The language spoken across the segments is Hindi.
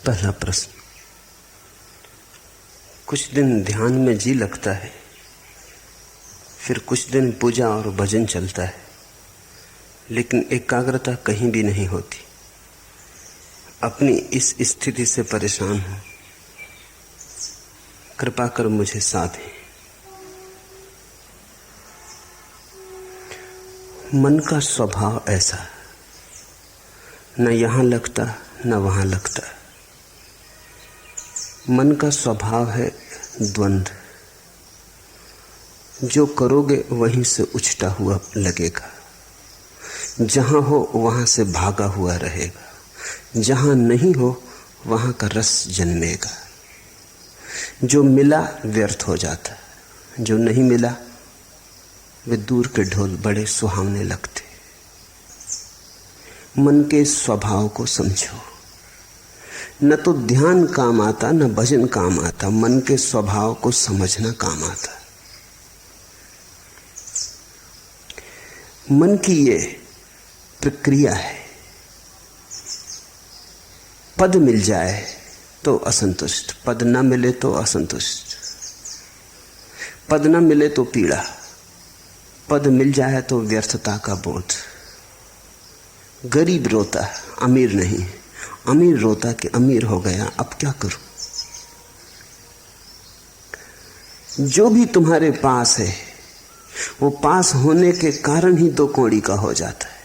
पहला प्रश्न। कुछ दिन ध्यान में जी लगता है, फिर कुछ दिन पूजा और भजन चलता है, लेकिन एकाग्रता कहीं भी नहीं होती। अपनी इस स्थिति से परेशान हूं, कृपा कर मुझे साथ है। मन का स्वभाव ऐसा, न यहां लगता न वहां लगता। मन का स्वभाव है द्वंद्व। जो करोगे वहीं से उछटा हुआ लगेगा, जहां हो वहां से भागा हुआ रहेगा, जहां नहीं हो वहां का रस जन्मेगा। जो मिला व्यर्थ हो जाता, जो नहीं मिला वे दूर के ढोल बड़े सुहावने लगते। मन के स्वभाव को समझो। न तो ध्यान काम आता न भजन काम आता, मन के स्वभाव को समझना काम आता। मन की ये प्रक्रिया है। पद मिल जाए तो असंतुष्ट, पद न मिले तो असंतुष्ट, पद न मिले तो पीड़ा, पद मिल जाए तो व्यर्थता का बोध। गरीब रोता, अमीर नहीं। अमीर रोता कि अमीर हो गया, अब क्या करूं। जो भी तुम्हारे पास है वो पास होने के कारण ही दो कौड़ी का हो जाता है,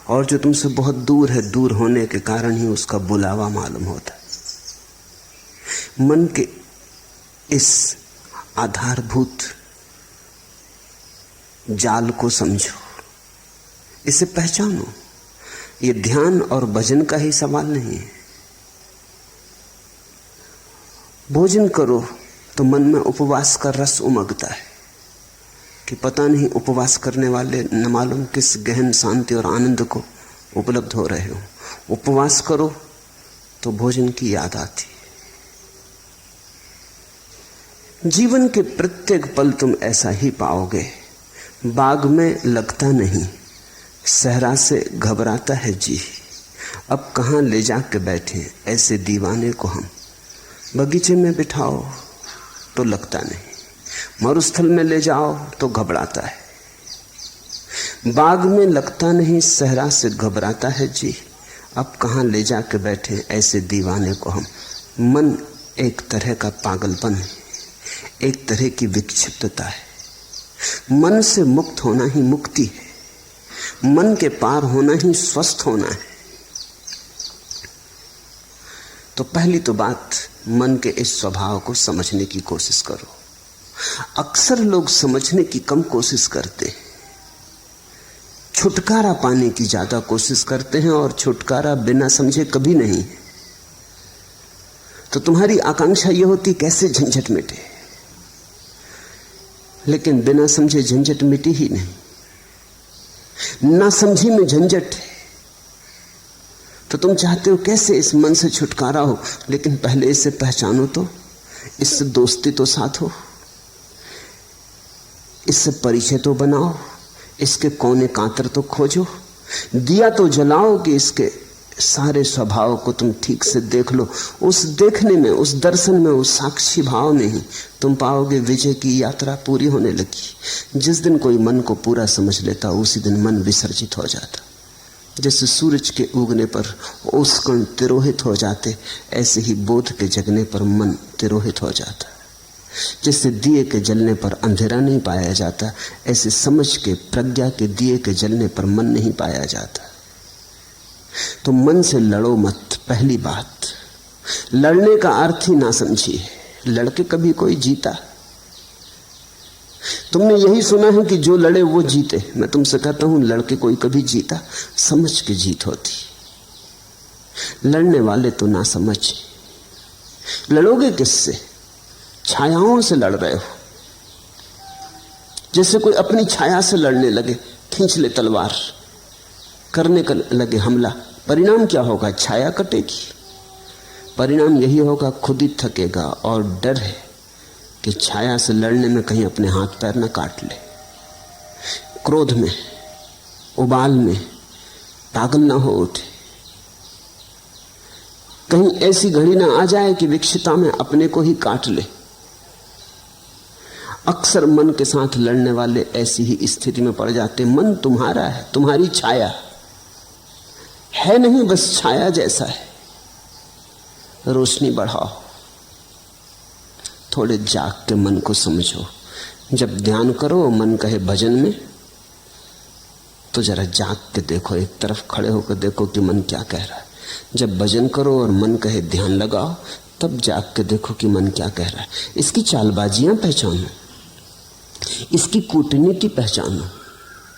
और जो तुमसे बहुत दूर है, दूर होने के कारण ही उसका बुलावा मालूम होता है। मन के इस आधारभूत जाल को समझो, इसे पहचानो। ये ध्यान और भजन का ही सवाल नहीं है। भोजन करो तो मन में उपवास का रस उमगता है कि पता नहीं उपवास करने वाले न मालूम किस गहन शांति और आनंद को उपलब्ध हो रहे हो। उपवास करो तो भोजन की याद आती। जीवन के प्रत्येक पल तुम ऐसा ही पाओगे। बाग में लगता नहीं, सहरा से घबराता है जी। अब कहाँ ले जाके बैठे ऐसे दीवाने को हम। बगीचे में बिठाओ तो लगता नहीं, मरुस्थल में ले जाओ तो घबराता है। बाग में लगता नहीं, सहरा से घबराता है जी। अब कहाँ ले जाके बैठे ऐसे दीवाने को हम। मन एक तरह का पागलपन है, एक तरह की विक्षिप्तता है। मन से मुक्त होना ही मुक्ति है, मन के पार होना ही स्वस्थ होना है। तो पहली तो बात, मन के इस स्वभाव को समझने की कोशिश करो। अक्सर लोग समझने की कम कोशिश करते हैं, छुटकारा पाने की ज्यादा कोशिश करते हैं, और छुटकारा बिना समझे कभी नहीं। तो तुम्हारी आकांक्षा यह होती कैसे झंझट मिटे, लेकिन बिना समझे झंझट मिटी ही नहीं। ना समझी में झंझट है, तो तुम चाहते हो कैसे इस मन से छुटकारा हो, लेकिन पहले इसे पहचानो तो, इससे दोस्ती तो साथ हो, इससे परिचय तो बनाओ, इसके कोने कांतर तो खोजो, दिया तो जलाओ कि इसके सारे स्वभाव को तुम ठीक से देख लो। उस देखने में, उस दर्शन में, उस साक्षी भाव में ही तुम पाओगे विजय की यात्रा पूरी होने लगी। जिस दिन कोई मन को पूरा समझ लेता, उसी दिन मन विसर्जित हो जाता। जैसे सूरज के उगने पर ओस कण तिरोहित हो जाते, ऐसे ही बोध के जगने पर मन तिरोहित हो जाता। जैसे दिए के जलने पर अंधेरा नहीं पाया जाता, ऐसे समझ के, प्रज्ञा के दिए के जलने पर मन नहीं पाया जाता। तो मन से लड़ो मत। पहली बात, लड़ने का अर्थ ही ना समझिए। लड़के कभी कोई जीता? तुमने यही सुना है कि जो लड़े वो जीते। मैं तुमसे कहता हूं, लड़के कोई कभी जीता? समझ के जीत होती। लड़ने वाले तो ना समझ। लड़ोगे किससे? छायाओं से लड़ रहे हो। जैसे कोई अपनी छाया से लड़ने लगे, खींच ले तलवार, करने का लगे हमला। परिणाम क्या होगा? छाया कटेगी। परिणाम यही होगा, खुद ही थकेगा। और डर है कि छाया से लड़ने में कहीं अपने हाथ पैर न काट ले। क्रोध में, उबाल में पागल ना हो उठे। कहीं ऐसी घड़ी ना आ जाए कि विक्षिता में अपने को ही काट ले। अक्सर मन के साथ लड़ने वाले ऐसी ही स्थिति में पड़ जाते। मन तुम्हारा है, तुम्हारी छाया है नहीं, बस छाया जैसा है। रोशनी बढ़ाओ, थोड़े जाग के मन को समझो। जब ध्यान करो मन कहे भजन में, तो जरा जाग के देखो, एक तरफ खड़े होकर देखो कि मन क्या कह रहा है। जब भजन करो और मन कहे ध्यान लगाओ, तब जाग के देखो कि मन क्या कह रहा है। इसकी चालबाजियां पहचानो, इसकी कूटनीति पहचानो।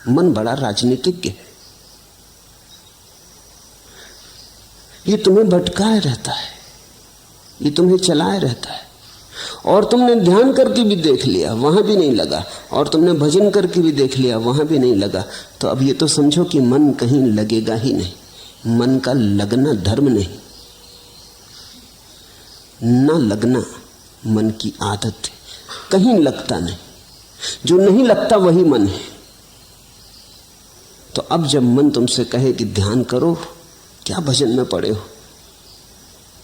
मन बड़ा राजनीतिज्ञ है, ये तुम्हें भटकाए रहता है, ये तुम्हें चलाए रहता है। और तुमने ध्यान करके भी देख लिया, वहां भी नहीं लगा, और तुमने भजन करके भी देख लिया, वहां भी नहीं लगा। तो अब ये तो समझो कि मन कहीं लगेगा ही नहीं। मन का लगना धर्म नहीं, ना लगना मन की आदत है। कहीं लगता नहीं, जो नहीं लगता वही मन है। तो अब जब मन तुमसे कहे कि ध्यान करो, क्या भजन में पड़े हो,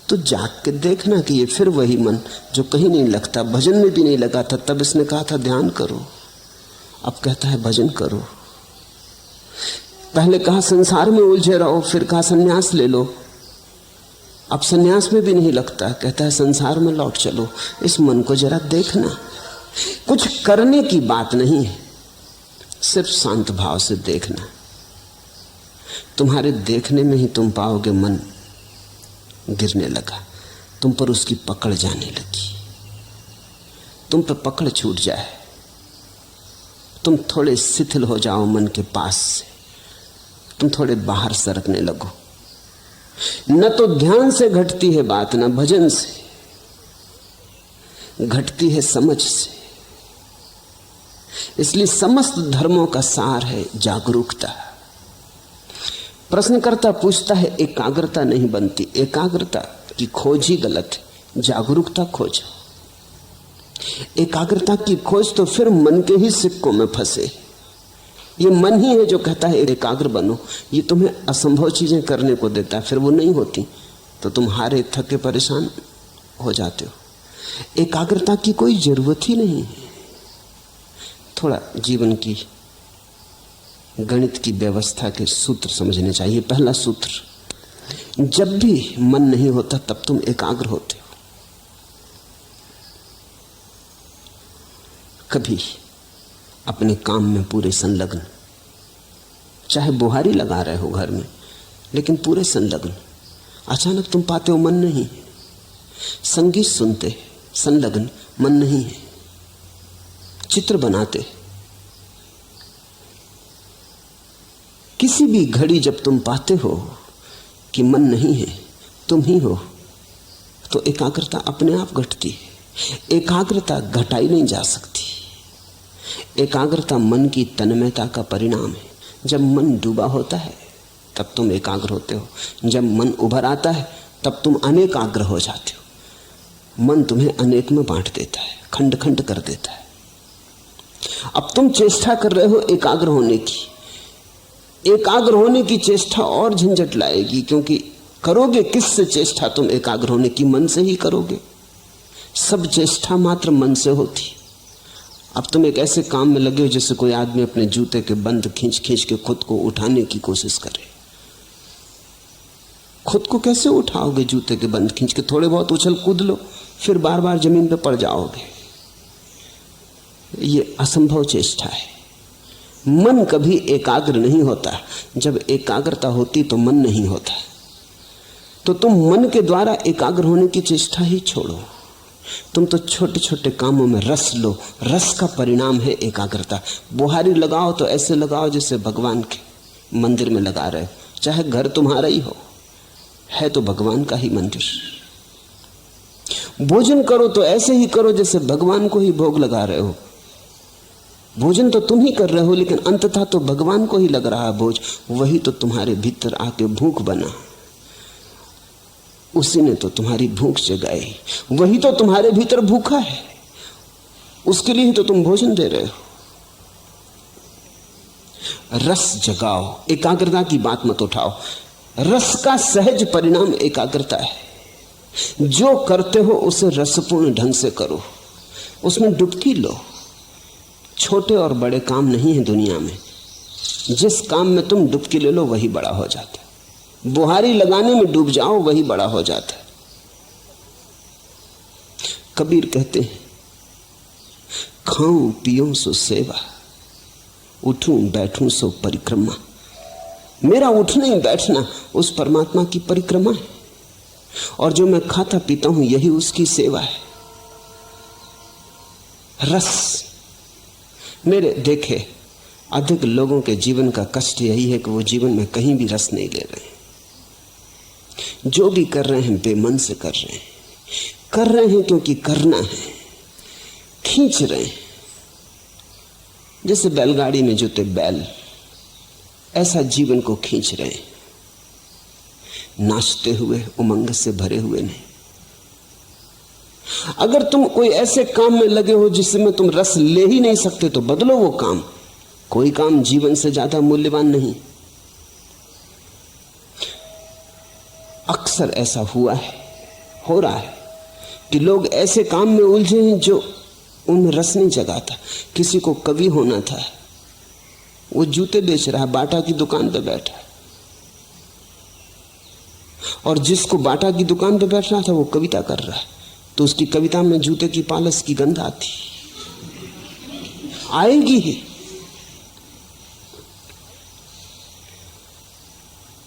तो जाग के देखना कि ये फिर वही मन जो कहीं नहीं लगता, भजन में भी नहीं लगा था। तब इसने कहा था ध्यान करो, अब कहता है भजन करो। पहले कहा संसार में उलझे रहो, फिर कहा संन्यास ले लो। अब संन्यास में भी नहीं लगता, कहता है संसार में लौट चलो। इस मन को जरा देखना, कुछ करने की बात नहीं है, सिर्फ शांत भाव से देखना। तुम्हारे देखने में ही तुम पाओगे मन गिरने लगा, तुम पर उसकी पकड़ जाने लगी। तुम पर पकड़ छूट जाए, तुम थोड़े शिथिल हो जाओ मन के पास से, तुम थोड़े बाहर सरकने लगो। न तो ध्यान से घटती है बात, न भजन से घटती है, समझ से। इसलिए समस्त धर्मों का सार है जागरूकता। प्रश्नकर्ता पूछता है एकाग्रता नहीं बनती, एकाग्रता की खोज ही गलत है, जागरूकता खोजो। एकाग्रता की खोज तो फिर मन के ही सिक्कों में फंसे। ये मन ही है जो कहता है एकाग्र बनो, ये तुम्हें असंभव चीजें करने को देता है, फिर वो नहीं होती तो तुम हारे थके परेशान हो जाते हो। एकाग्रता की कोई जरूरत ही नहीं है। थोड़ा जीवन की गणित की व्यवस्था के सूत्र समझने चाहिए। पहला सूत्र, जब भी मन नहीं होता तब तुम एकाग्र होते हो। कभी अपने काम में पूरे संलग्न, चाहे बुहारी लगा रहे हो घर में, लेकिन पूरे संलग्न। अचानक तुम पाते हो मन नहीं, संगीत सुनते संलग्न, मन नहीं है। चित्र बनाते, किसी भी घड़ी जब तुम पाते हो कि मन नहीं है, तुम ही हो, तो एकाग्रता अपने आप घटती है। एकाग्रता घटाई नहीं जा सकती। एकाग्रता मन की तन्मयता का परिणाम है। जब मन डूबा होता है तब तुम एकाग्र होते हो, जब मन उभर आता है तब तुम अनेकाग्र हो जाते हो। मन तुम्हें अनेक में बांट देता है, खंड खंड कर देता है। अब तुम चेष्टा कर रहे हो एकाग्र होने की। एकाग्र होने की चेष्टा और झंझट लाएगी, क्योंकि करोगे किससे चेष्टा तुम एकाग्र होने की? मन से ही करोगे। सब चेष्टा मात्र मन से होती। अब तुम एक ऐसे काम में लगे हो जैसे कोई आदमी अपने जूते के बंद खींच खींच के खुद को उठाने की कोशिश करे। खुद को कैसे उठाओगे जूते के बंद खींच के? थोड़े बहुत उछल कूद लो, फिर बार बार जमीन पर पड़ जाओगे। ये असंभव चेष्टा है। मन कभी एकाग्र नहीं होता। जब एकाग्रता होती तो मन नहीं होता। तो तुम मन के द्वारा एकाग्र होने की चेष्टा ही छोड़ो। तुम तो छोटे छोटे कामों में रस लो। रस का परिणाम है एकाग्रता। बुहारी लगाओ तो ऐसे लगाओ जैसे भगवान के मंदिर में लगा रहे हो, चाहे घर तुम्हारा ही हो, है तो भगवान का ही मंदिर। भोजन करो तो ऐसे ही करो जैसे भगवान को ही भोग लगा रहे हो। भोजन तो तुम ही कर रहे हो, लेकिन अंततः तो भगवान को ही लग रहा है भोज। वही तो तुम्हारे भीतर आके भूख बना, उसी ने तो तुम्हारी भूख जगाई। वही तो तुम्हारे भीतर भूखा है, उसके लिए ही तो तुम भोजन दे रहे हो। रस जगाओ, एकाग्रता की बात मत उठाओ। रस का सहज परिणाम एकाग्रता है। जो करते हो उसे रसपूर्ण ढंग से करो, उसमें डुबकी लो। छोटे और बड़े काम नहीं है दुनिया में, जिस काम में तुम डुबकी ले लो वही बड़ा हो जाता है। बुहारी लगाने में डूब जाओ वही बड़ा हो जाता है। कबीर कहते हैं, खाऊं पीऊं सो सेवा, उठूं बैठूं सो परिक्रमा। मेरा उठना ही बैठना उस परमात्मा की परिक्रमा है, और जो मैं खाता पीता हूं यही उसकी सेवा है। रस, मेरे देखे अधिक लोगों के जीवन का कष्ट यही है कि वो जीवन में कहीं भी रस नहीं ले रहे हैं। जो भी कर रहे हैं बेमन से कर रहे हैं, कर रहे हैं क्योंकि करना है, खींच रहे हैं। जैसे बैलगाड़ी में जुते बैल, ऐसा जीवन को खींच रहे हैं, नाचते हुए, उमंग से भरे हुए नहीं। अगर तुम कोई ऐसे काम में लगे हो जिसमें तुम रस ले ही नहीं सकते तो बदलो वो काम। कोई काम जीवन से ज्यादा मूल्यवान नहीं। अक्सर ऐसा हुआ है, हो रहा है कि लोग ऐसे काम में उलझे हैं जो उनमें रस नहीं जगाता। किसी को कवि होना था, वो जूते बेच रहा है, बाटा की दुकान पे बैठा है, और जिसको बाटा की दुकान पे बैठ रहा था वो कविता कर रहा है, तो उसकी कविता में जूते की पालस की गंध आती, आएगी ही।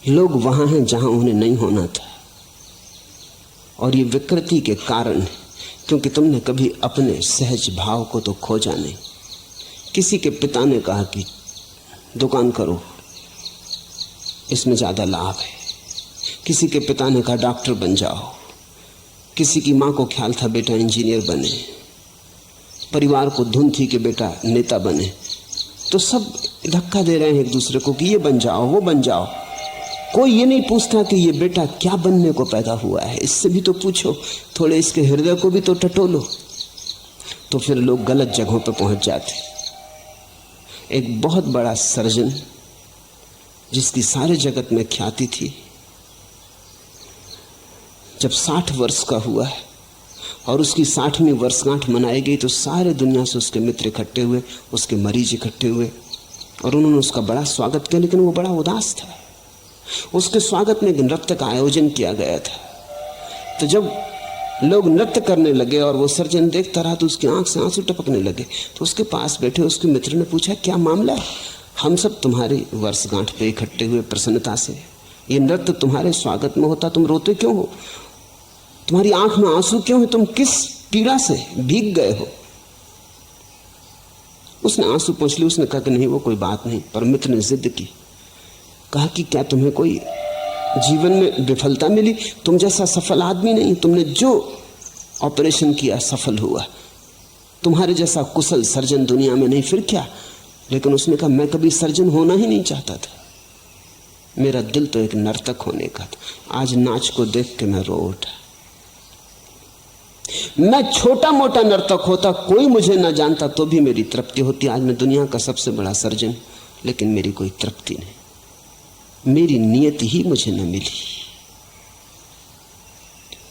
लोग वहां हैं जहां उन्हें नहीं होना था, और ये विकृति के कारण है क्योंकि तुमने कभी अपने सहज भाव को तो खोजा नहीं। किसी के पिता ने कहा कि दुकान करो, इसमें ज्यादा लाभ है। किसी के पिता ने कहा डॉक्टर बन जाओ। किसी की मां को ख्याल था बेटा इंजीनियर बने। परिवार को धुन थी कि बेटा नेता बने। तो सब धक्का दे रहे हैं एक दूसरे को कि ये बन जाओ, वो बन जाओ। कोई ये नहीं पूछता कि ये बेटा क्या बनने को पैदा हुआ है, इससे भी तो पूछो, थोड़े इसके हृदय को भी तो टटोलो। तो फिर लोग गलत जगहों पर पहुंच जाते। एक बहुत बड़ा सर्जन जिसकी सारे जगत में ख्याति थी, जब 60 वर्ष का हुआ और उसकी 60वीं वर्षगांठ मनाई गई तो सारे दुनिया से उसके मित्र इकट्ठे हुए, उसके मरीज इकट्ठे हुए, और उन्होंने उसका बड़ा स्वागत किया। लेकिन वो बड़ा उदास था। उसके स्वागत में एक नृत्य का आयोजन किया गया था। तो जब लोग नृत्य करने लगे और वो सर्जन देखता रहा तो उसकी आंख से आंसू टपकने लगे। तो उसके पास बैठे उसके मित्र ने पूछा, क्या मामला है? हम सब तुम्हारी वर्षगांठ पे इकट्ठे हुए प्रसन्नता से, ये नृत्य तुम्हारे स्वागत में होता, तुम रोते क्यों हो? तुम्हारी आंख में आंसू क्यों है? तुम किस पीड़ा से भीग गए हो? उसने आंसू पोंछ लिए। उसने कहा कि नहीं, वो कोई बात नहीं। पर मित्र ने जिद की, कहा कि क्या तुम्हें कोई जीवन में विफलता मिली? तुम जैसा सफल आदमी नहीं, तुमने जो ऑपरेशन किया सफल हुआ। तुम्हारे जैसा कुशल सर्जन दुनिया में नहीं, फिर क्या? लेकिन उसने कहा, मैं कभी सर्जन होना ही नहीं चाहता था। मेरा दिल तो एक नर्तक होने का था। आज नाच को देख के मैं रो उठा। मैं छोटा मोटा नर्तक होता, कोई मुझे ना जानता तो भी मेरी तृप्ति होती। आज मैं दुनिया का सबसे बड़ा सर्जन, लेकिन मेरी कोई तृप्ति नहीं। मेरी नियति ही मुझे न मिली।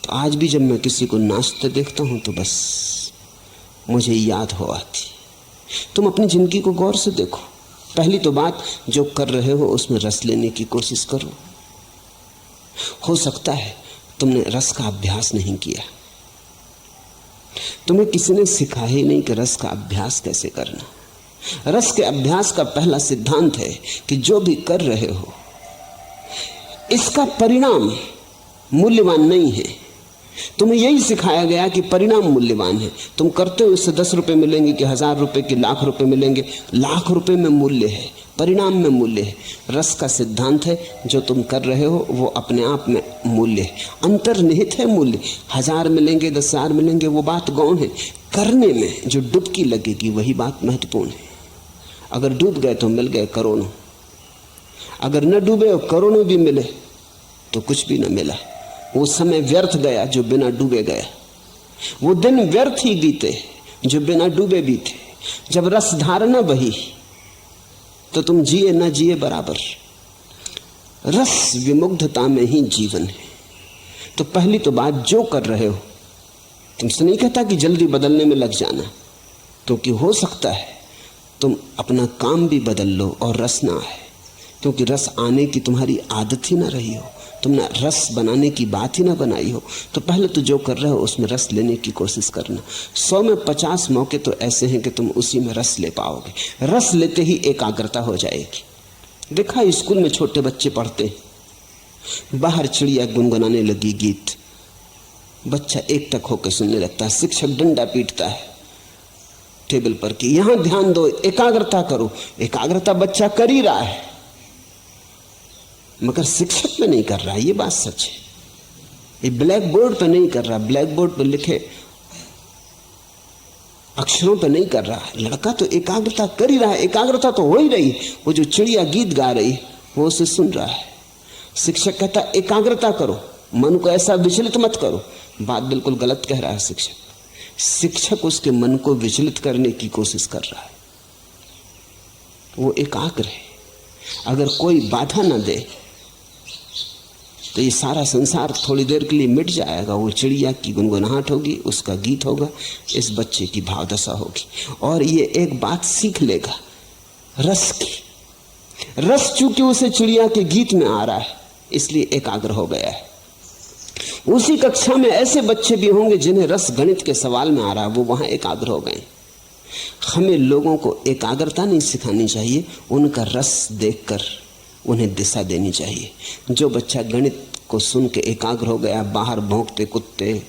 तो आज भी जब मैं किसी को नाचते देखता हूं तो बस मुझे याद हो आती। तुम अपनी जिंदगी को गौर से देखो। पहली तो बात, जो कर रहे हो उसमें रस लेने की कोशिश करो। हो सकता है तुमने रस का अभ्यास नहीं किया, तुम्हें किसी ने सिखाया ही नहीं कि रस का अभ्यास कैसे करना। रस के अभ्यास का पहला सिद्धांत है कि जो भी कर रहे हो इसका परिणाम मूल्यवान नहीं है। तुम्हें यही सिखाया गया कि परिणाम मूल्यवान है। तुम करते हो, इससे 10 रुपए मिलेंगे कि 1000 रुपए कि लाख रुपए मिलेंगे। लाख रुपए में मूल्य है, परिणाम में मूल्य है। रस का सिद्धांत है, जो तुम कर रहे हो वो अपने आप में मूल्य है, अंतर्निहित है मूल्य। 1000 मिलेंगे 10,000 मिलेंगे वो बात गौण है। करने में जो डुबकी लगेगी वही बात महत्वपूर्ण है। अगर डूब गए तो मिल गए करोड़ों, अगर न डूबे और करोड़ों भी मिले तो कुछ भी न मिला। वो समय व्यर्थ गया जो बिना डूबे गया। वो दिन व्यर्थ ही बीते जो बिना डूबे बीते। जब रस धारणा बही तो तुम जिए न जिए बराबर। रस विमुग्धता में ही जीवन है। तो पहली तो बात, जो कर रहे हो, तुमसे नहीं कहता कि जल्दी बदलने में लग जाना, क्योंकि हो सकता है तुम अपना काम भी बदल लो और रस ना आए, क्योंकि रस आने की तुम्हारी आदत ही ना रही हो, तुमने रस बनाने की बात ही ना बनाई हो। तो पहले तो जो कर रहे हो उसमें रस लेने की कोशिश करना। 100 में 50 मौके तो ऐसे हैं कि तुम उसी में रस ले पाओगे। रस लेते ही एकाग्रता हो जाएगी। देखा, स्कूल में छोटे बच्चे पढ़ते हैं, बाहर चिड़िया गुनगुनाने लगी गीत, बच्चा एक टक होकर सुनने लगता है। शिक्षक डंडा पीटता है टेबल पर कि यहां ध्यान दो, एकाग्रता करो। एकाग्रता बच्चा कर ही रहा है, मगर शिक्षक में नहीं कर रहा। ये बात सच है। ये ब्लैक बोर्ड पर नहीं कर रहा, ब्लैक बोर्ड पर लिखे अक्षरों पर नहीं कर रहा। लड़का तो एकाग्रता कर ही रहा है, एकाग्रता तो हो ही रही। वो जो चिड़िया गीत गा रही वो उसे सुन रहा है। शिक्षक कहता एकाग्रता करो, मन को ऐसा विचलित मत करो। बात बिल्कुल गलत कह रहा है शिक्षक। शिक्षक उसके मन को विचलित करने की कोशिश कर रहा है। वो एकाग्र है। अगर कोई बाधा ना दे तो ये सारा संसार थोड़ी देर के लिए मिट जाएगा। वो चिड़िया की गुनगुनाहट होगी, उसका गीत होगा, इस बच्चे की भावदशा होगी, और ये एक बात सीख लेगा, रस की। रस चूंकि उसे चिड़िया के गीत में आ रहा है, इसलिए एकाग्र हो गया है। उसी कक्षा में ऐसे बच्चे भी होंगे जिन्हें रस गणित के सवाल में आ रहा है, वो वहां एकाग्र हो गए। हमें लोगों को एकाग्रता नहीं सिखानी चाहिए, उनका रस देखकर उन्हें दिशा देनी चाहिए। जो बच्चा गणित को सुन के एकाग्र हो गया, बाहर भौंकते कुत्ते,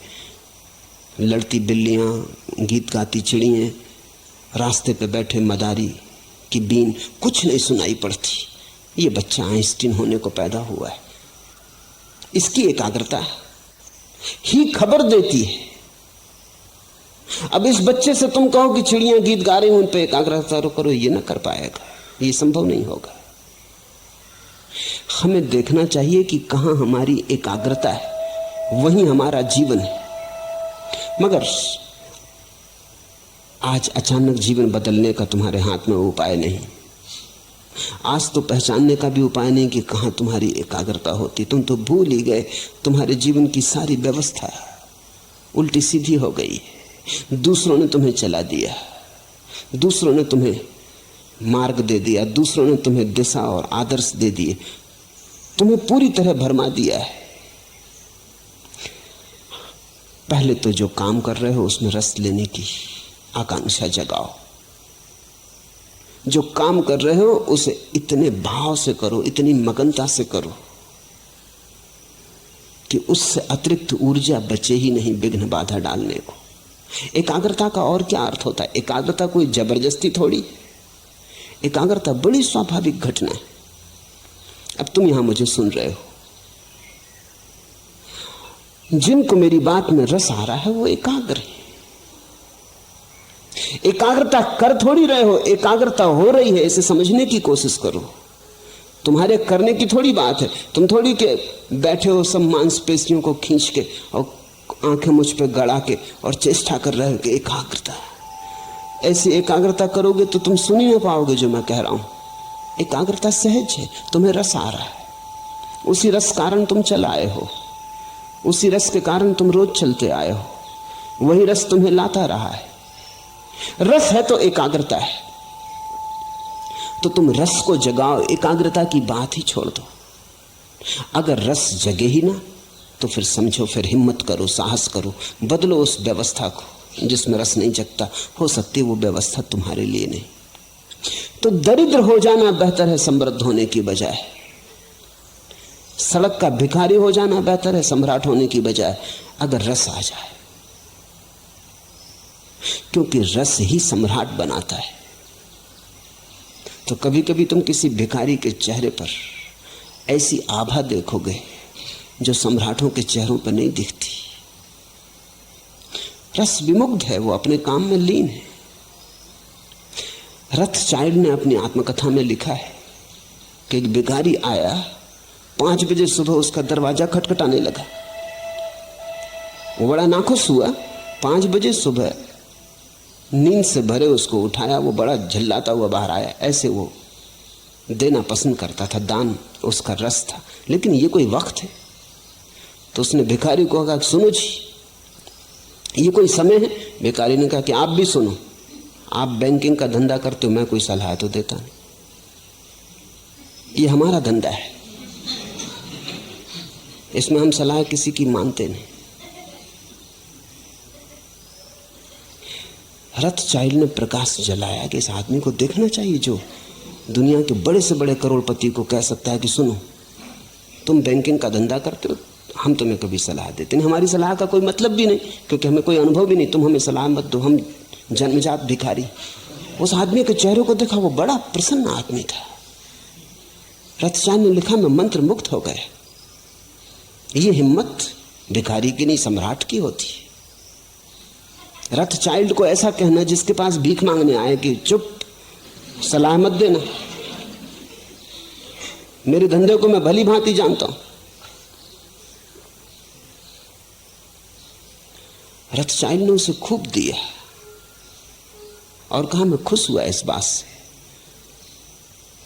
लड़ती बिल्लियां, गीत गाती चिड़ियां, रास्ते पे बैठे मदारी की बीन कुछ नहीं सुनाई पड़ती, ये बच्चा आइंस्टीन होने को पैदा हुआ है। इसकी एकाग्रता ही खबर देती है। अब इस बच्चे से तुम कहो कि चिड़ियां गीत गा रही, उन पे एकाग्रता करो, ये ना कर पाएगा, ये संभव नहीं होगा। हमें देखना चाहिए कि कहां हमारी एकाग्रता है, वहीं हमारा जीवन है। मगर आज अचानक जीवन बदलने का तुम्हारे हाथ में उपाय नहीं। आज तो पहचानने का भी उपाय नहीं कि कहां तुम्हारी एकाग्रता होती। तुम तो भूल ही गए, तुम्हारे जीवन की सारी व्यवस्था उल्टी सीधी हो गई। दूसरों ने तुम्हें चला दिया, दूसरों ने तुम्हें मार्ग दे दिया, दूसरों ने तुम्हें दिशा और आदर्श दे दिए, तुम्हें पूरी तरह भरमा दिया है। पहले तो जो काम कर रहे हो उसमें रस लेने की आकांक्षा जगाओ। जो काम कर रहे हो उसे इतने भाव से करो, इतनी मगनता से करो कि उससे अतिरिक्त ऊर्जा बचे ही नहीं विघ्न बाधा डालने को। एकाग्रता का और क्या अर्थ होता है? एकाग्रता कोई जबरदस्ती थोड़ी, एकाग्रता बड़ी स्वाभाविक घटना है। अब तुम यहां मुझे सुन रहे हो, जिनको मेरी बात में रस आ रहा है वो एकाग्र है। एकाग्रता कर थोड़ी रहे हो, एकाग्रता हो रही है, इसे समझने की कोशिश करो। तुम्हारे करने की थोड़ी बात है। तुम थोड़ी के बैठे हो सब मांसपेशियों को खींच के और आंखें मुझ पे गड़ा के और चेष्टा कर रहे हो कि एकाग्रता। ऐसी एकाग्रता करोगे तो तुम सुन ही ना पाओगे जो मैं कह रहा हूं। एकाग्रता सहज है, तुम्हें रस आ रहा है, उसी रस कारण तुम चल आए हो, उसी रस के कारण तुम रोज चलते आए हो, वही रस तुम्हें लाता रहा है। रस है तो एकाग्रता है, तो तुम रस को जगाओ, एकाग्रता की बात ही छोड़ दो। अगर रस जगे ही ना तो फिर समझो, फिर हिम्मत करो, साहस करो, बदलो उस व्यवस्था को जिसमें रस नहीं जगता। हो सकती है वो व्यवस्था तुम्हारे लिए नहीं। तो दरिद्र हो जाना बेहतर है समृद्ध होने की बजाय, सड़क का भिखारी हो जाना बेहतर है सम्राट होने की बजाय, अगर रस आ जाए। क्योंकि रस ही सम्राट बनाता है। तो कभी कभी तुम किसी भिखारी के चेहरे पर ऐसी आभा देखोगे जो सम्राटों के चेहरों पर नहीं दिखती। रस विमुग्ध है, वो अपने काम में लीन है। रथचाइल्ड ने अपनी आत्मकथा में लिखा है कि एक भिखारी आया, 5 बजे सुबह उसका दरवाजा खटखटाने लगा। वो बड़ा नाखुश हुआ। 5 बजे सुबह नींद से भरे उसको उठाया, वो बड़ा झल्लाता हुआ बाहर आया। ऐसे वो देना पसंद करता था, दान उसका रस था। लेकिन ये कोई वक्त है? तो उसने भिखारी को कहा, सुनो जी, ये कोई समय है? भिखारी ने कहा कि आप भी सुनो, आप बैंकिंग का धंधा करते हो, मैं कोई सलाह तो देता नहीं, ये हमारा धंधा है, इसमें हम सलाह किसी की मानते नहीं। रथचाइल्ड ने प्रकाश जलाया कि इस आदमी को देखना चाहिए जो दुनिया के बड़े से बड़े करोड़पति को कह सकता है कि सुनो, तुम बैंकिंग का धंधा करते हो, हम तुम्हें कभी सलाह देते नहीं, हमारी सलाह का कोई मतलब भी नहीं, क्योंकि हमें कोई अनुभव भी नहीं, तुम हमें सलाह मत दो, हम जन्मजात भिखारी। उस आदमी के चेहरे को देखा, वो बड़ा प्रसन्न आदमी था। रथचाइल्ड ने लिखा, मैं मंत्र मुक्त हो गया। ये हिम्मत भिखारी की नहीं, सम्राट की होती है। रथचाइल्ड को ऐसा कहना जिसके पास भीख मांगने आए कि चुप, सलाह मत देना, मेरे धंधे को मैं भली भांति जानता हूं। रथचाइल्ड ने उसे खूब दिया और कहा, मैं खुश हुआ इस बात से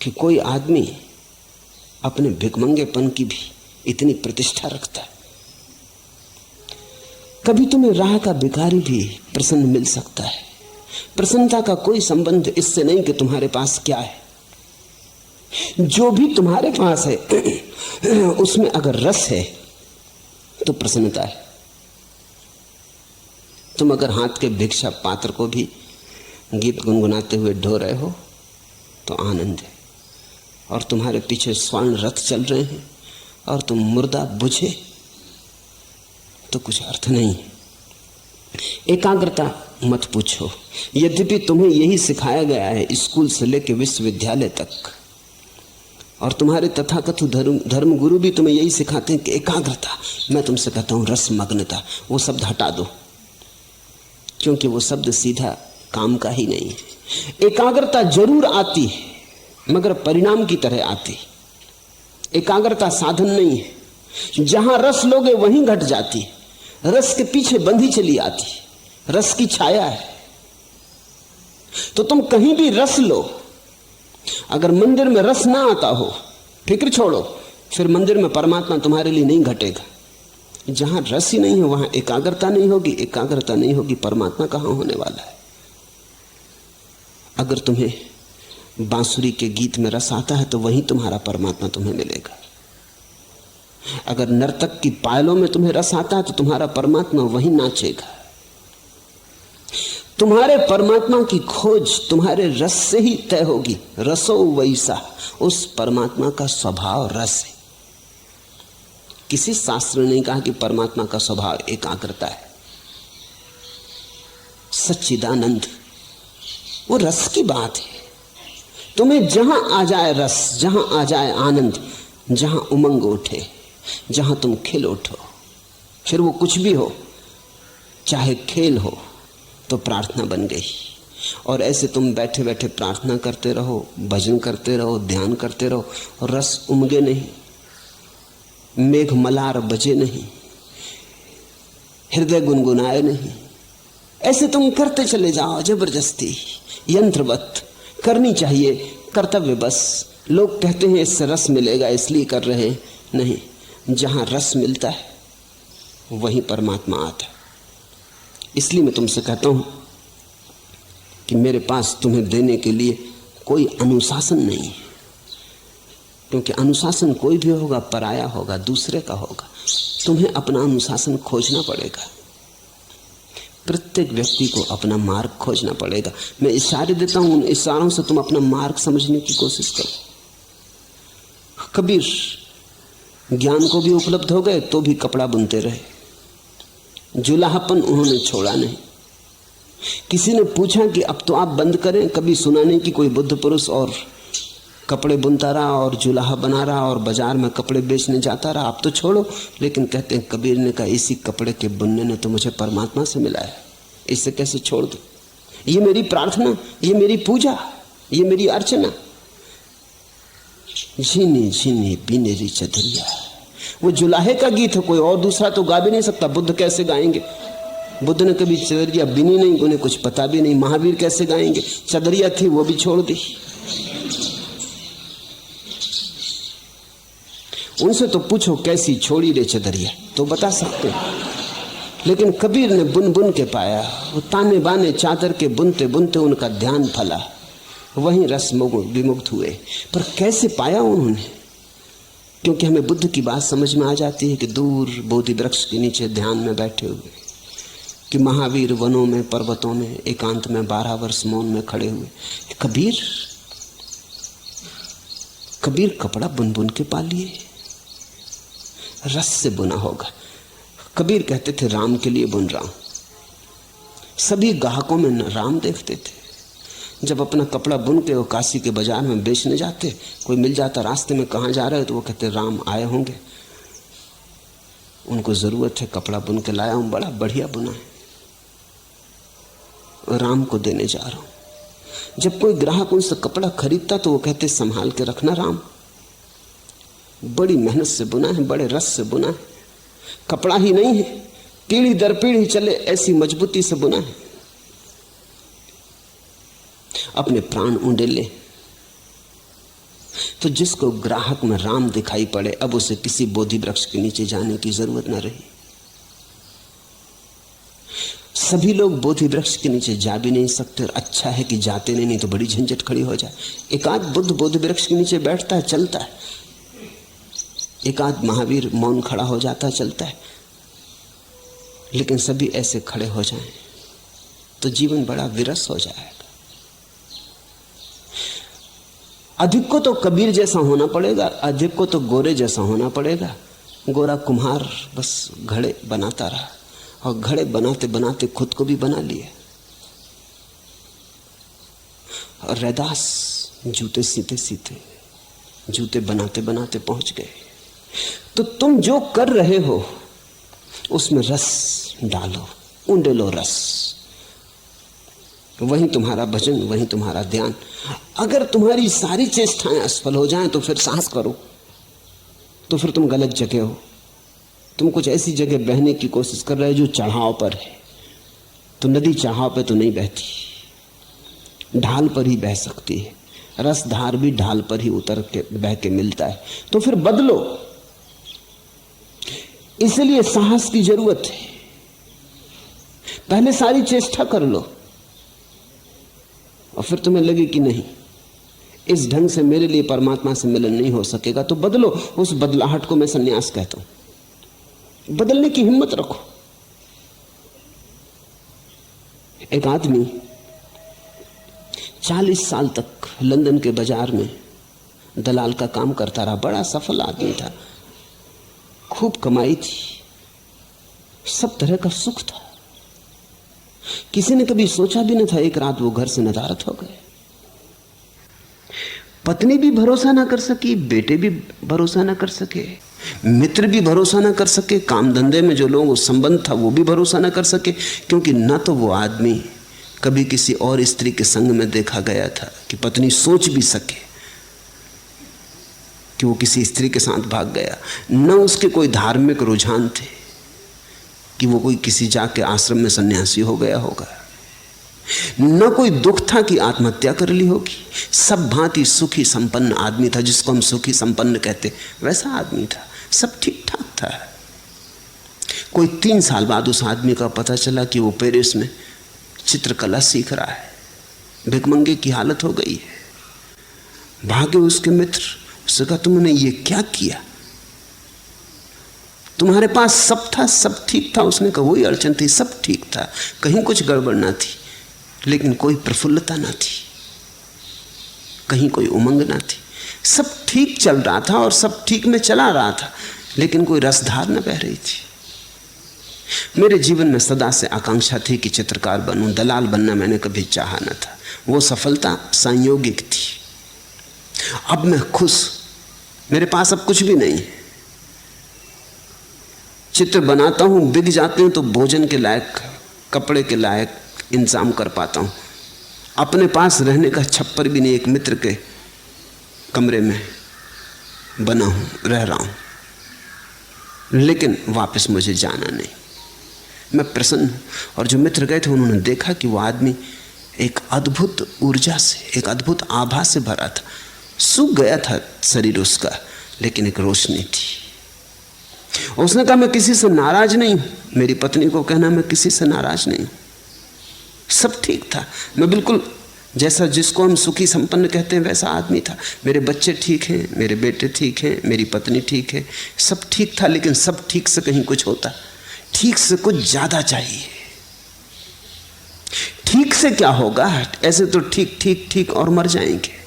कि कोई आदमी अपने भिखमंगेपन की भी इतनी प्रतिष्ठा रखता है। कभी तुम्हें राह का भिखारी भी प्रसन्न मिल सकता है। प्रसन्नता का कोई संबंध इससे नहीं कि तुम्हारे पास क्या है, जो भी तुम्हारे पास है उसमें अगर रस है तो प्रसन्नता है। तुम अगर हाथ के भिक्षा पात्र को भी गीत गुनगुनाते हुए ढो रहे हो तो आनंद है, और तुम्हारे पीछे स्वर्ण रथ चल रहे हैं और तुम मुर्दा बुझे तो कुछ अर्थ नहीं। एकाग्रता मत पूछो, यद्यपि तुम्हें यही सिखाया गया है स्कूल से लेकर विश्वविद्यालय तक, और तुम्हारे तथाकथित धर्म गुरु भी तुम्हें यही सिखाते हैं कि एकाग्रता। मैं तुमसे कहता हूं रसमग्नता, वो शब्द हटा दो, क्योंकि वो शब्द सीधा काम का ही नहीं है। एकाग्रता जरूर आती है, मगर परिणाम की तरह आती। एकाग्रता साधन नहीं है। जहां रस लोगे वहीं घट जाती है, रस के पीछे बंधी चली आती, रस की छाया है। तो तुम कहीं भी रस लो, अगर मंदिर में रस ना आता हो, फिक्र छोड़ो, फिर मंदिर में परमात्मा तुम्हारे लिए नहीं घटेगा। जहां रस ही नहीं है वहां एकाग्रता नहीं होगी, एकाग्रता नहीं होगी, परमात्मा कहां होने वाला है। अगर तुम्हें बांसुरी के गीत में रस आता है तो वहीं तुम्हारा परमात्मा तुम्हें मिलेगा। अगर नर्तक की पायलों में तुम्हें रस आता है तो तुम्हारा परमात्मा वहीं नाचेगा। तुम्हारे परमात्मा की खोज तुम्हारे रस से ही तय होगी। रसो वैसा, उस परमात्मा का स्वभाव रस है। किसी शास्त्र ने नहीं कहा कि परमात्मा का स्वभाव एकाग्रता है। सच्चिदानंद वो रस की बात है। तुम्हें जहां आ जाए रस, जहां आ जाए आनंद, जहां उमंग उठे, जहां तुम खिल उठो, फिर वो कुछ भी हो, चाहे खेल हो तो प्रार्थना बन गई। और ऐसे तुम बैठे बैठे प्रार्थना करते रहो, भजन करते रहो, ध्यान करते रहो, और रस उमगे नहीं, मेघ मलार बजे नहीं, हृदय गुनगुनाए नहीं। ऐसे तुम करते चले जाओ जबरदस्ती, यंत्रवत। करनी चाहिए कर्तव्य बस। लोग कहते हैं इससे रस मिलेगा इसलिए कर रहे हैं, नहीं। जहां रस मिलता है वहीं परमात्मा आता है। इसलिए मैं तुमसे कहता हूं कि मेरे पास तुम्हें देने के लिए कोई अनुशासन नहीं है, क्योंकि अनुशासन कोई भी होगा पराया होगा, दूसरे का होगा। तुम्हें अपना अनुशासन खोजना पड़ेगा। प्रत्येक व्यक्ति को अपना मार्ग खोजना पड़ेगा। मैं इशारे देता हूं, उन इशारों से तुम अपना मार्ग समझने की कोशिश करो। कबीर ज्ञान को भी उपलब्ध हो गए तो भी कपड़ा बुनते रहे, जुलाहापन उन्होंने छोड़ा नहीं। किसी ने पूछा कि अब तो आप बंद करें, कभी सुना नहीं कि कोई बुद्ध पुरुष और कपड़े बुनता रहा और जुलाहा बना रहा और बाजार में कपड़े बेचने जाता रहा, आप तो छोड़ो। लेकिन कहते हैं कबीर ने कहा इसी कपड़े के बुनने ने तो मुझे परमात्मा से मिला है, इसे कैसे छोड़ दूं। ये मेरी प्रार्थना, ये मेरी पूजा, ये मेरी अर्चना। झीनी झीनी बिनेरी चदरिया, वो जुलाहे का गीत है, कोई और दूसरा तो गा भी नहीं सकता। बुद्ध कैसे गाएंगे? बुद्ध ने कभी चदरिया बिनी नहीं, उन्हें कुछ पता भी नहीं। महावीर कैसे गाएंगे? चदरिया थी वो भी छोड़ दी। उनसे तो पूछो कैसी छोड़ी रे चदरिया, तो बता सकते। लेकिन कबीर ने बुन बुन के पाया, वो ताने बाने चादर के बुनते बुनते उनका ध्यान फला, वहीं रस विमुक्त हुए। पर कैसे पाया उन्होंने? क्योंकि हमें बुद्ध की बात समझ में आ जाती है कि दूर बोधि वृक्ष के नीचे ध्यान में बैठे हुए, कि महावीर वनों में पर्वतों में एकांत में 12 वर्ष मौन में खड़े हुए। कबीर कपड़ा बुन बुन के पा लिए, रस से बुना होगा। कबीर कहते थे राम के लिए बुन रहा हूं। सभी ग्राहकों में राम देखते थे। जब अपना कपड़ा बुन के वो काशी के बाजार में बेचने जाते, कोई मिल जाता रास्ते में, कहाँ जा रहे हो, तो वो कहते राम आए होंगे, उनको जरूरत है, कपड़ा बुन के लाया हूं, बड़ा बढ़िया बुना है, राम को देने जा रहा हूं। जब कोई ग्राहक उनसे कपड़ा खरीदता तो वो कहते संभाल के रखना राम, बड़ी मेहनत से बुना है, बड़े रस से बुना है, कपड़ा ही नहीं है, पीढ़ी दर पीढ़ी चले ऐसी मजबूती से बुना है। अपने प्राण उंडेले। तो जिसको ग्राहक में राम दिखाई पड़े, अब उसे किसी बोधि वृक्ष के नीचे जाने की जरूरत न रही। सभी लोग बोधि वृक्ष के नीचे जा भी नहीं सकते, और अच्छा है कि जाते नहीं तो बड़ी झंझट खड़ी हो जाए। एक आध बुद्ध बोधि वृक्ष के नीचे बैठता है, चलता है, एक आध महावीर मौन खड़ा हो जाता है, चलता है, लेकिन सभी ऐसे खड़े हो जाएं तो जीवन बड़ा विरस हो जाएगा। अधिक को तो कबीर जैसा होना पड़ेगा, अधिक को तो गोरे जैसा होना पड़ेगा। गोरा कुम्हार बस घड़े बनाता रहा, और घड़े बनाते बनाते खुद को भी बना लिया। और रैदास जूते सीते सीते, जूते बनाते बनाते पहुंच गए। तो तुम जो कर रहे हो उसमें रस डालो, उंडेलो रस, वहीं तुम्हारा भजन, वहीं तुम्हारा ध्यान। अगर तुम्हारी सारी चेष्टाएं असफल हो जाएं तो फिर साहस करो, तो फिर तुम गलत जगह हो। तुम कुछ ऐसी जगह बहने की कोशिश कर रहे हो जो चढ़ाव पर है। तो नदी चढ़ाव पे तो नहीं बहती, ढाल पर ही बह सकती है। रसधार भी ढाल पर ही उतर के बह के मिलता है। तो फिर बदलो, इसलिए साहस की जरूरत है। पहले सारी चेष्टा कर लो, और फिर तुम्हें लगे कि नहीं, इस ढंग से मेरे लिए परमात्मा से मिलन नहीं हो सकेगा, तो बदलो। उस बदलाहट को मैं संन्यास कहता हूं। बदलने की हिम्मत रखो। एक आदमी 40 साल तक लंदन के बाजार में दलाल का काम करता रहा। बड़ा सफल आदमी था, खूब कमाई थी, सब तरह का सुख था। किसी ने कभी सोचा भी न था एक रात वो घर से नदारद हो गए। पत्नी भी भरोसा ना कर सकी, बेटे भी भरोसा ना कर सके, मित्र भी भरोसा ना कर सके, काम धंधे में जो लोग संबंध था वो भी भरोसा ना कर सके। क्योंकि ना तो वो आदमी कभी किसी और स्त्री के संग में देखा गया था कि पत्नी सोच भी सके कि वो किसी स्त्री के साथ भाग गया, न उसके कोई धार्मिक रुझान थे कि वो कोई किसी जाके आश्रम में सन्यासी हो गया होगा, न कोई दुख था कि आत्महत्या कर ली होगी। सब भांति सुखी संपन्न आदमी था, जिसको हम सुखी संपन्न कहते, वैसा आदमी था, सब ठीक ठाक था। कोई 3 साल बाद उस आदमी का पता चला कि वो पेरिस में चित्रकला सीख रहा है। भिखमंगे की हालत हो गई है। भागे उसके मित्र, उसने कहा तुमने ये क्या किया? तुम्हारे पास सब था, सब ठीक था। उसने कहा वही अड़चन थी, सब ठीक था, कहीं कुछ गड़बड़ ना थी, लेकिन कोई प्रफुल्लता ना थी, कहीं कोई उमंग ना थी। सब ठीक चल रहा था और सब ठीक में चला रहा था, लेकिन कोई रसधार न बह रही थी। मेरे जीवन में सदा से आकांक्षा थी कि चित्रकार बनूं, दलाल बनना मैंने कभी चाहा न था। वो सफलता संयोगिक थी। अब मैं खुश, मेरे पास अब कुछ भी नहीं है। चित्र बनाता हूं, बिक जाते हैं तो भोजन के लायक, कपड़े के लायक इंतजाम कर पाता हूं। अपने पास रहने का छप्पर भी नहीं, एक मित्र के कमरे में बना हूं, रह रहा हूं, लेकिन वापस मुझे जाना नहीं। मैं प्रसन्न हूं। और जो मित्र गए थे उन्होंने देखा कि वो आदमी एक अद्भुत ऊर्जा से, एक अद्भुत आभा से भरा था। सूख गया था शरीर उसका, लेकिन एक रोशनी थी। उसने कहा मैं किसी से नाराज नहीं हूं। मेरी पत्नी को कहना मैं किसी से नाराज नहीं हूं, सब ठीक था। मैं बिल्कुल जैसा जिसको हम सुखी संपन्न कहते हैं वैसा आदमी था। मेरे बच्चे ठीक हैं, मेरे बेटे ठीक हैं, मेरी पत्नी ठीक है, सब ठीक था। लेकिन सब ठीक से कहीं कुछ होता, ठीक से कुछ ज्यादा चाहिए। ठीक से क्या होगा, ऐसे तो ठीक ठीक ठीक और मर जाएंगे।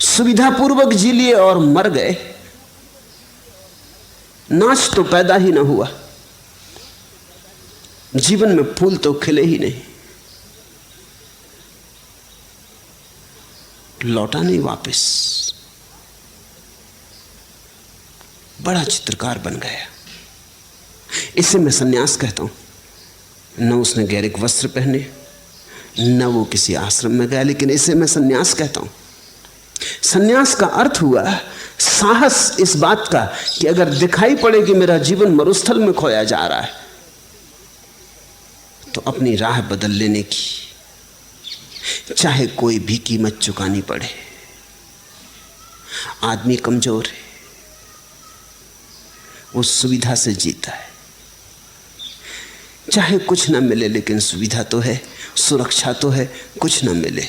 सुविधापूर्वक जी लिए और मर गए, नाच तो पैदा ही ना हुआ, जीवन में फूल तो खिले ही नहीं, लौटा नहीं वापस। बड़ा चित्रकार बन गया। इसे मैं सन्यास कहता हूं। न उसने गैरिक वस्त्र पहने, न वो किसी आश्रम में गया, लेकिन इसे मैं सन्यास कहता हूं। सन्यास का अर्थ हुआ साहस इस बात का कि अगर दिखाई पड़े कि मेरा जीवन मरुस्थल में खोया जा रहा है तो अपनी राह बदल लेने की, चाहे कोई भी कीमत चुकानी पड़े। आदमी कमजोर है, वो सुविधा से जीता है। चाहे कुछ ना मिले लेकिन सुविधा तो है, सुरक्षा तो है, कुछ ना मिले।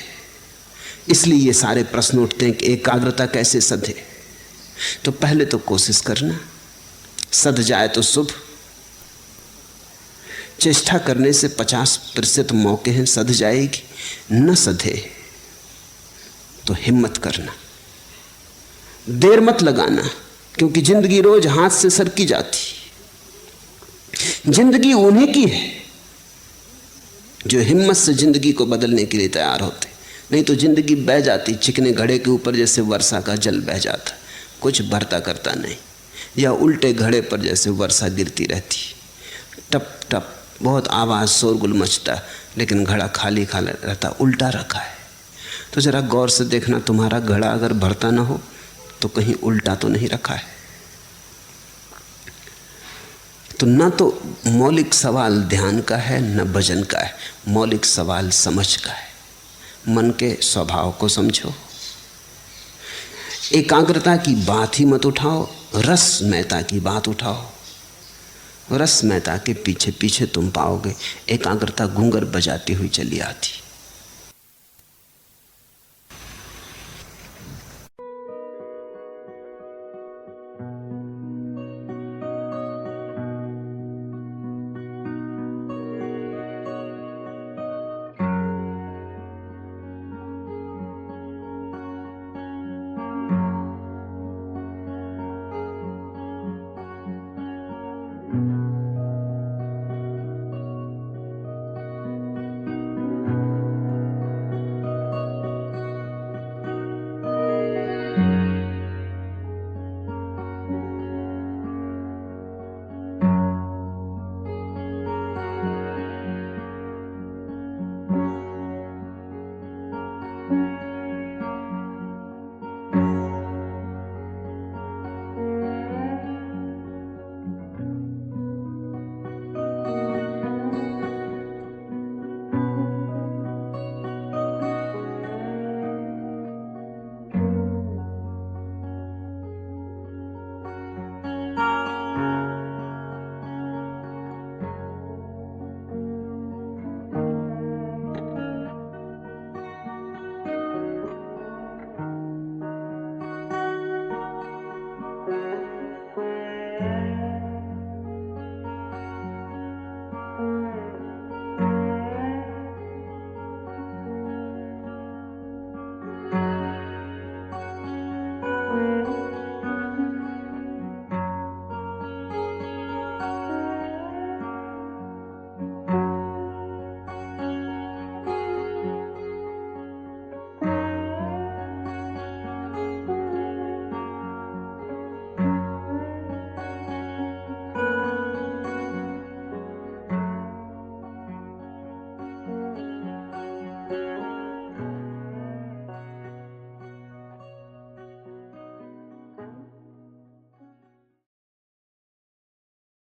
इसलिए ये सारे प्रश्न उठते हैं कि एकाग्रता कैसे सधे। तो पहले तो कोशिश करना, सध जाए तो शुभ। चेष्टा करने से 50% मौके हैं सध जाएगी, न सधे तो हिम्मत करना, देर मत लगाना, क्योंकि जिंदगी रोज हाथ से सरकी जाती। जिंदगी उन्हीं की है जो हिम्मत से जिंदगी को बदलने के लिए तैयार होते, नहीं तो जिंदगी बह जाती चिकने घड़े के ऊपर जैसे वर्षा का जल बह जाता, कुछ भरता करता नहीं, या उल्टे घड़े पर जैसे वर्षा गिरती रहती, टप टप बहुत आवाज शोरगुल मचता, लेकिन घड़ा खाली खाली रहता, उल्टा रखा है। तो जरा गौर से देखना, तुम्हारा घड़ा अगर भरता ना हो तो कहीं उल्टा तो नहीं रखा है। तो ना तो मौलिक सवाल ध्यान का है, न भजन का है, मौलिक सवाल समझ का है। मन के स्वभाव को समझो। एकाग्रता की बात ही मत उठाओ, रसमयता की बात उठाओ। रसमयता के पीछे पीछे तुम पाओगे एकाग्रता घूंगर बजाती हुई चली आती।